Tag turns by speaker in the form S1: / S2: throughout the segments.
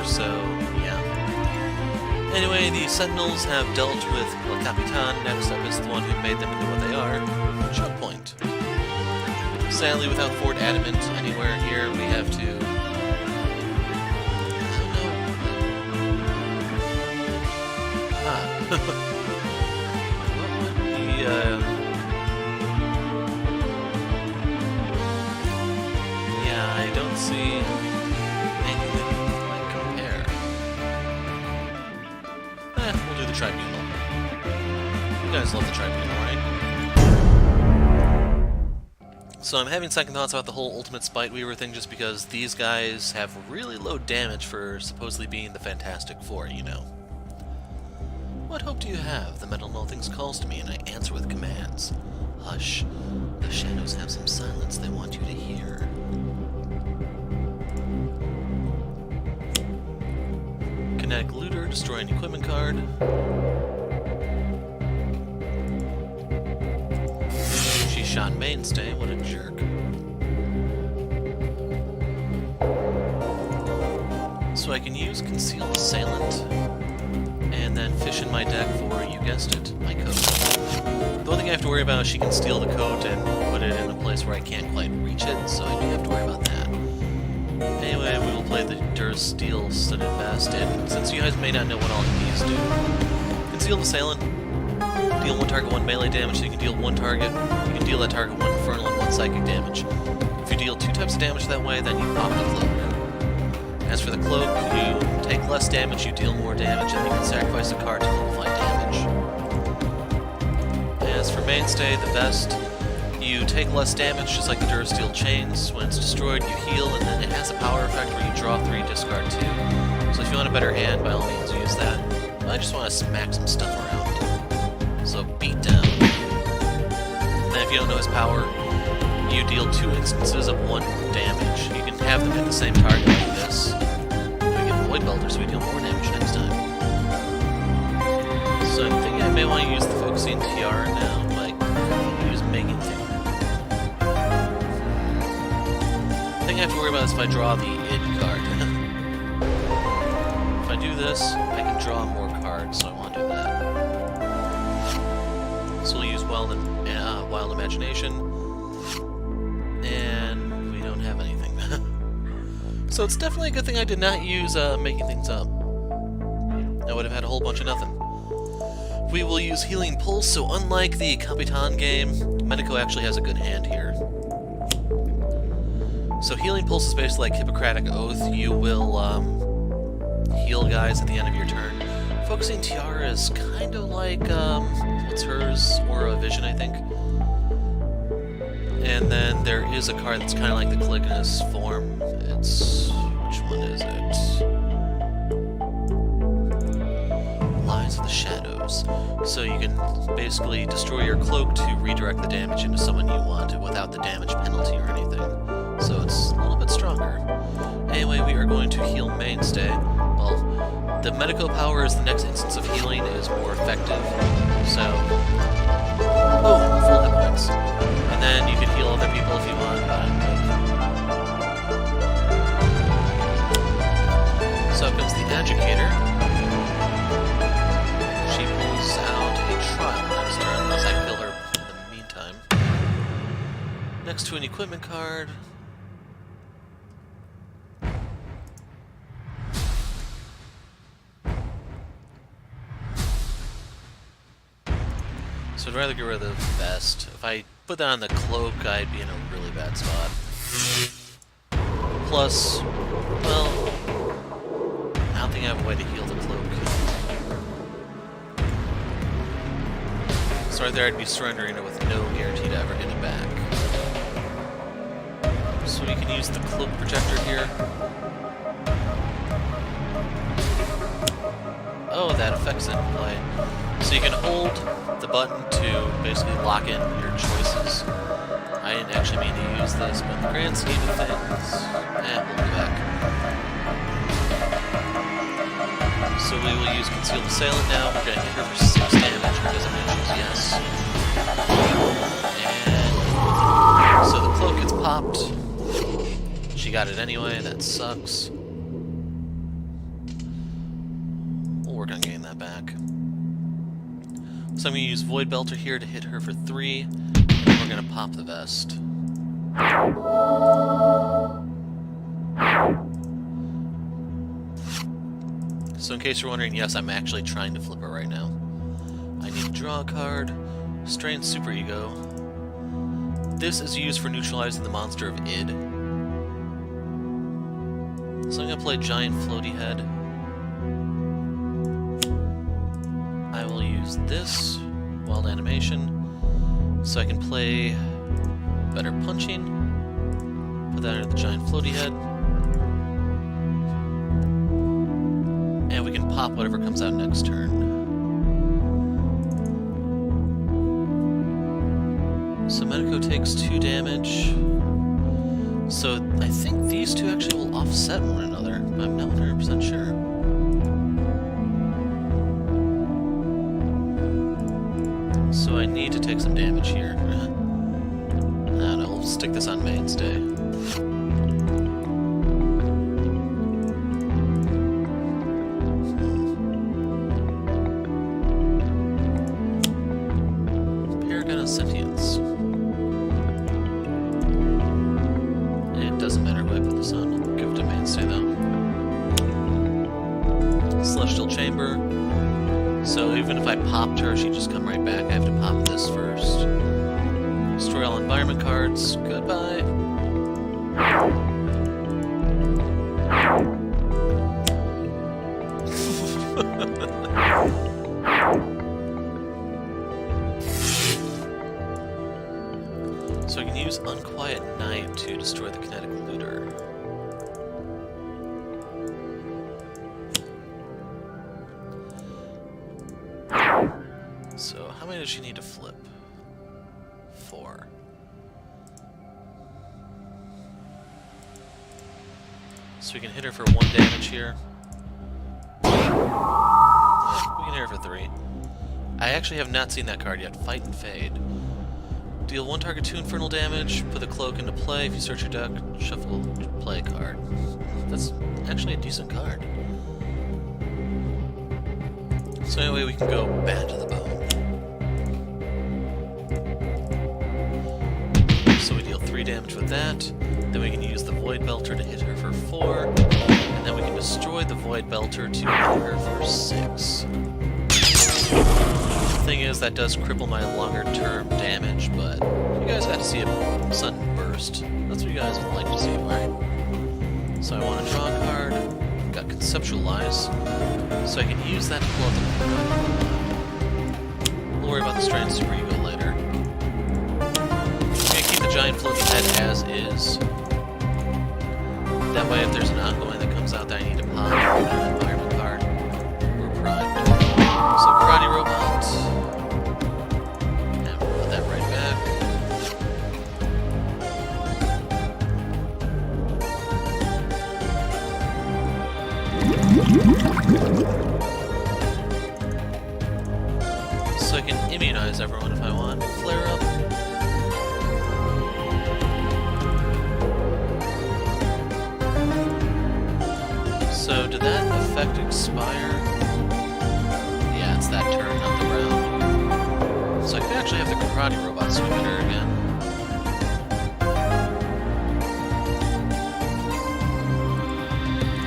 S1: so yeah. Anyway, the Sentinels have dealt with Capitan. Next up is the one who made them into what they are, Chokepoint. Sadly, without Fort Adamant anywhere here, we have to... What would be, yeah, I don't see anything that can compare. We'll do the Tribunal. You guys love the Tribunal, right? So I'm having second thoughts about the whole Ultimate Spite Weaver thing just because these guys have really low damage for supposedly being the Fantastic Four, you know. What hope do you have? The metal nothings calls to me and I answer with commands. Hush. The shadows have some silence they want you to hear. Kinetic Looter, destroy an equipment card. She shot Mainstay, what a jerk. So I can use Concealed Assailant. And then fish in my deck for, you guessed it, my coat. The only thing I have to worry about is she can steal the coat and put it in a place where I can't quite reach it, so I do have to worry about that. Anyway, we will play the Dursteel Studded Vest, and since you guys may not know what all of these do, Concealed Assailant, deal one target 1 melee damage, so you can deal one target, you can deal that target 1 infernal and 1 psychic damage. If you deal 2 types of damage that way, then you pop the Cloak. As for the Cloak, you take less damage, you deal more damage, and you can sacrifice a card to nullify damage. As for Mainstay, the Vest, you take less damage, just like the Dursteel Chains. When it's destroyed, you heal, and then it has a power effect where you draw 3, discard 2. So if you want a better hand, by all means use that. But I just want to smack some stuff around. So beat down. And then if you don't know his power, you deal 2 instances of 1 damage. You can have them hit the same target like this. We get Void Belter, so we deal more damage next time. So I'm thinking I may want to use the Focusing Tiara now, like use Making Thing. The thing I have to worry about is if I draw the id card. If I do this, I can draw more cards, so I want to do that. So we'll use Wild Imagination. And we don't have anything. So it's definitely a good thing I did not use Making Things Up. I would have had a whole bunch of nothing. We will use Healing Pulse, so unlike the Capitan game, Medico actually has a good hand here. So Healing Pulse is basically like Hippocratic Oath. You will heal guys at the end of your turn. Focusing Tiara is kind of like, what's hers? Aura of Vision, I think. And then there is a card that's kind of like the Calignus form. It's... which one is it? Lies of the Shadows. So you can basically destroy your Cloak to redirect the damage into someone you want without the damage penalty or anything. So it's a little bit stronger. Anyway, we are going to heal Mainstay. Well, the Medico power is the next instance of healing is more effective. So... boom, full hit points. And then you can heal other people if you want, but so comes the Educator. She pulls out a trial next turn, unless I kill her in the meantime. Next to an equipment card. So I'd rather get rid of the Vest. If I put that on the Cloak, I'd be in a really bad spot. Plus, well, I don't think I have a way to heal the Cloak. So right there I'd be surrendering it with no guarantee to ever get it back. So we can use the Cloak Projector here. Oh, that affects it in play. So you can hold the button to basically lock in your choices. I didn't actually mean to use this, but in the grand scheme of things, we'll be back. So we will use Concealed Assailant now. We're going to hit her for 6 damage because I mentioned yes. And so the Cloak gets popped. She got it anyway, that sucks. So I'm going to use Void Belter here to hit her for 3, and then we're going to pop the vest. So in case you're wondering, yes, I'm actually trying to flip her right now. I need to draw a card, Strain Super Ego. This is used for neutralizing the monster of id. So I'm going to play Giant Floaty Head. I will use this Wild Animation so I can play Better Punching. Put that under the Giant Floaty Head. And we can pop whatever comes out next turn. So Medico takes 2 damage. So I think these two actually will offset one another, but I'm not 100% sure. So I need to take some damage here. I don't know, we'll stick this on mainstay. Sentinels. It doesn't matter what I put this on. I'll give it to mainstay though. Celestial Chamber. So even if I popped her, she'd just come right back. I have to pop this first. Destroy all environment cards. Goodbye. So I can use Unquiet Night to destroy the kinetic looter. So how many does she need to flip? 4. So we can hit her for 1 damage here. We can hit her for 3. I actually have not seen that card yet. Fight and Fade. Deal 1 target 2 infernal damage, put the Cloak into play. If you search your deck, shuffle, play a card. That's actually a decent card. So anyway, we can go bad to the bone. So we deal 3 damage with that. Then we can use the Void Belter to hit her for 4. And then we can destroy the Void Belter to hit her for 6. The thing is, that does cripple my longer-term damage, but you guys got to see a sudden burst. That's what you guys would like to see, right? So I want to draw a card. Got Conceptualize, so I can use that to pull out the card. We'll worry about the Strain Super Ego later. I'm going to keep the Giant Floaty Head as is. That way, if there's an ongoing that comes out that I need to pop, an environment card, we're primed. So Karate Robot. And we'll put that right back. So I can immunize everyone if I want. Flare up. So did that effect expire? Yeah, it's that turn, not the round. So I could actually have the Karate Robot swing at her again.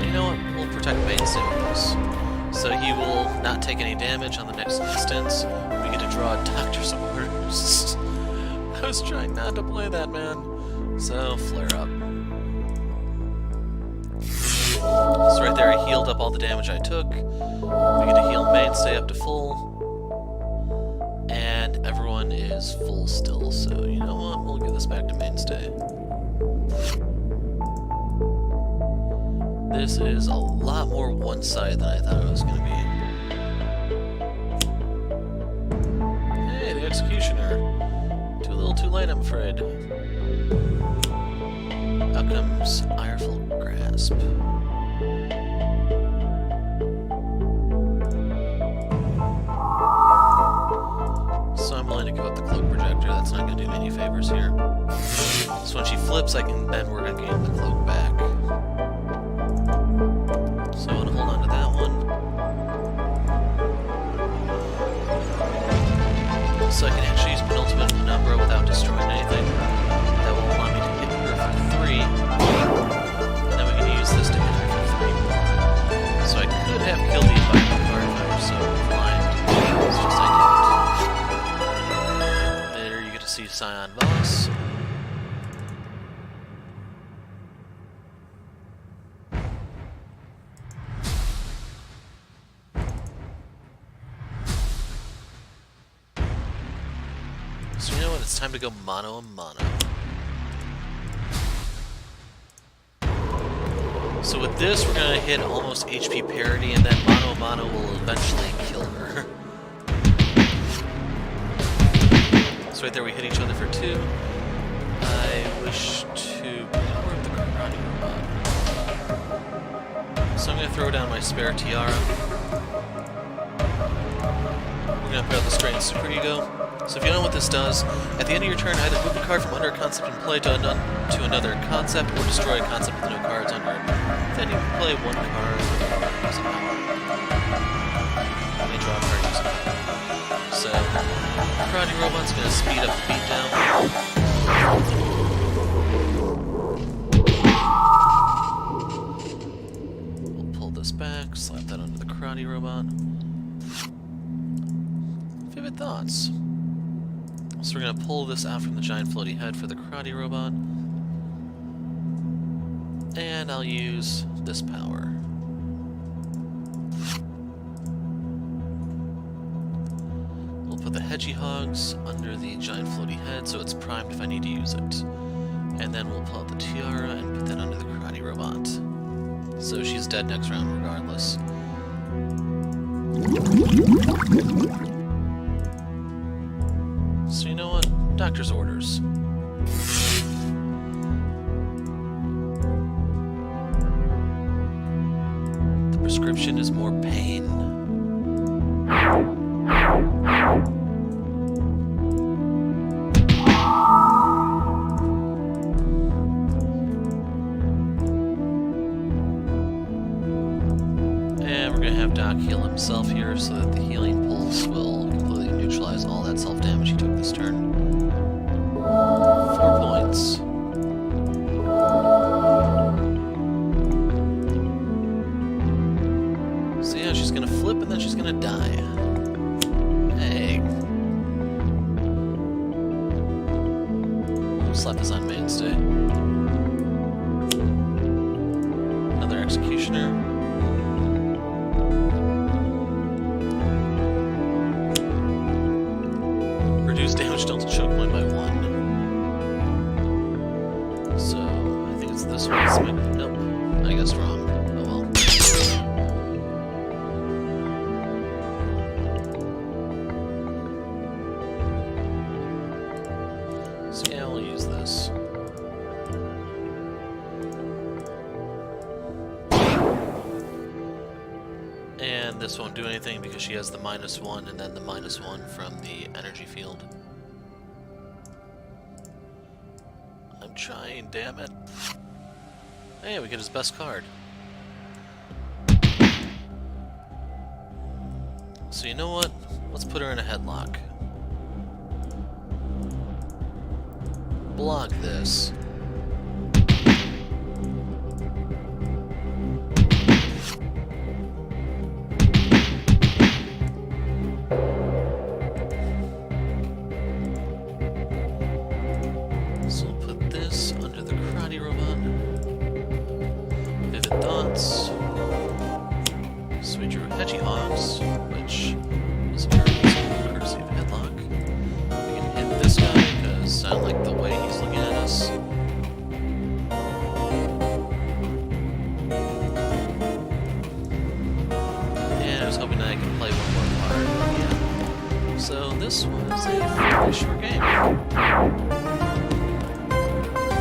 S1: You know what? We'll protect mainstay with this. So he will not take any damage on the next instance. We get to draw Doctor's Orders. I was trying not to play that, man. So, flare up. So right there, I healed up all the damage I took. We get to heal mainstay up to full. And everyone is full still, so you know what? We'll give this back to mainstay. This is a lot more one-sided than I thought it was going to be. Hey, the Executioner. Too little too late, I'm afraid. Out comes Ireful Grasp. So I'm willing to give up the Cloak Projector. That's not going to do me any favors here. So when she flips, I can then work on getting the Cloak back. So I want to hold on to that one. Scion boss. So you know what? It's time to go mano a mano. So with this, we're gonna hit almost HP parity, and then mano a mano will eventually kill her. So right there, we hit each other for 2. I wish to power up the karate robot. So I'm gonna throw down my spare tiara. We're gonna put out the strain super ego. So if you don't know what this does, at the end of your turn, either move a card from under a concept in play to another concept, or destroy a concept with no cards under it. Then you can play 1 card using power. And you draw a card using power. So, Karate Robot's gonna speed up the beatdown. We'll pull this back, slap that under the Karate Robot. Vivid Thoughts. So we're going to pull this out from the giant floaty head for the Karate Robot. And I'll use this power. We'll put the Hedgehogs under the giant floaty head so it's primed if I need to use it. And then we'll pull out the tiara and put that under the Karate Robot. So she's dead next round regardless. So you know what? Doctor's orders. The prescription is more pain. And we're gonna have Doc heal himself here so that the healing pulse will completely neutralize all that self-damage he took this turn. 4 points. So yeah, she's gonna flip and then she's gonna die. Hey. We'll slap this on mainstay. Another executioner. Reduce damage dealt to Chokepoint by 1. So, I think it's this one. Nope. I guess wrong. Oh well. So yeah, we'll use this. And this won't do anything because she has the -1 and then the -1 from the energy field. I'm trying, damn it. Hey, we get his best card. So you know what? Let's put her in a headlock. Block this. So we'll put this under the Karate Robot. Vivid Thoughts. So we drew Hedgehogs, which is a courtesy of Headlock. We can hit this guy because I don't like the way he's looking at us. And I was hoping that I could play 1 more card. Yeah. So this was a fairly short game.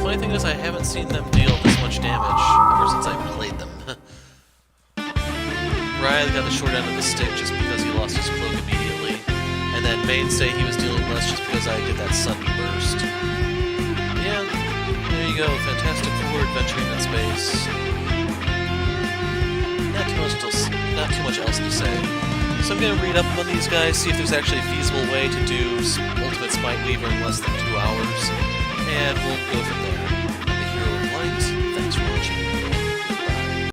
S1: Funny thing is, I haven't seen them deal this much damage ever since I played them. Writhe got the short end of the stick just because he lost his cloak immediately, and then Mainstay he was dealing less just because I did that sudden burst. Yeah, there you go, Fantastic Four adventuring in space. Not too much else to say. So I'm gonna read up on these guys, see if there's actually a feasible way to do Ultimate Spite Weaver in less than 2 hours, and we'll go from there.